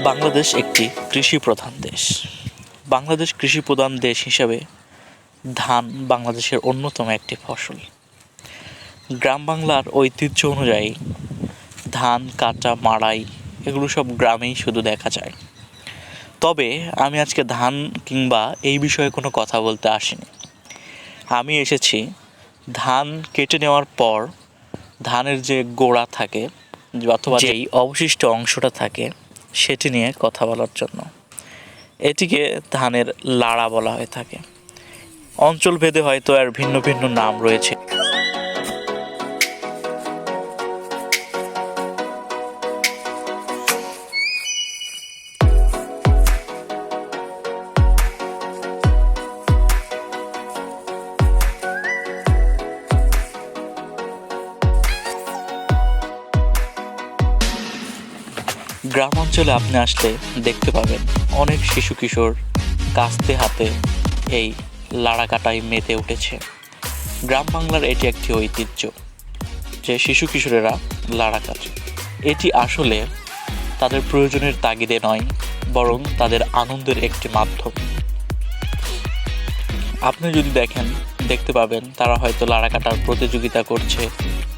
বাংলাদেশ একটি কৃষি প্রধান দেশ। বাংলাদেশ কৃষি প্রধান দেশ হিসাবে ধান বাংলাদেশের অন্যতম একটি ফসল। গ্রাম বাংলার ঐতিহ্য অনুযায়ী ধান কাটা, মাড়াই এগুলো সব গ্রামেই শুধু দেখা যায়। তবে আমি আজকে ধান কিংবা এই বিষয়ে কোনো কথা বলতে আসিনি। আমি এসেছি ধান কেটে নেওয়ার পর ধানের যে গোড়া থাকে অথবা যেই অবশিষ্ট অংশটা থাকে সেটি নিয়ে কথা বলার জন্য। এটিকে ধানের লাড়া বলা হয়ে থাকে। অঞ্চলভেদে হয়তো এর ভিন্ন ভিন্ন নাম রয়েছে। গ্রাম অঞ্চলে আপনি আসলে দেখতে পাবেন অনেক শিশু কিশোর কাস্তে হাতে এই লাড়া কাটায় মেতে উঠেছে। গ্রাম বাংলার এটি একটি ঐতিহ্য যে শিশু কিশোরেরা লাড়া কাটে। এটি আসলে তাদের প্রয়োজনের তাগিদে নয়, বরং তাদের আনন্দের একটি মাধ্যম। আপনি যদি দেখতে পাবেন তারা হয়তো লাড়া কাটার প্রতিযোগিতা করছে,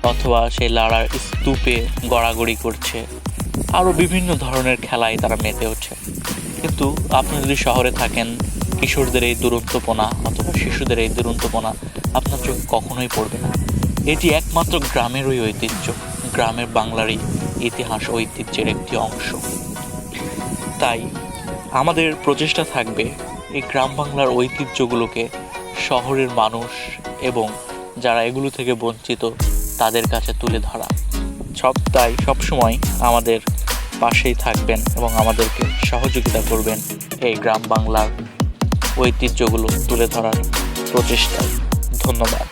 অথবা সেই লাড়ার স্তূপে গড়াগড়ি করছে, আরও বিভিন্ন ধরনের খেলায় তারা মেতে ওঠে। কিন্তু আপনি যদি শহরে থাকেন, কিশোরদের এই দুরন্তপনা অথবা শিশুদের এই দুরন্তপনা আপনার চোখে কখনোই পড়বে না। এটি একমাত্র গ্রামেরই ঐতিহ্য, গ্রামের বাংলারই ইতিহাস ঐতিহ্যের একটি অংশ। তাই আমাদের প্রচেষ্টা থাকবে এই গ্রাম বাংলার ঐতিহ্যগুলোকে শহরের মানুষ এবং যারা এগুলো থেকে বঞ্চিত তাদের কাছে তুলে ধরা। তাই সবসময় আমাদের পাশেই থাকবেন এবং আমাদেরকে সহযোগিতা করবেন এই গ্রাম বাংলার ঐতিহ্যগুলো তুলে ধরার প্রচেষ্টায়। ধন্যবাদ।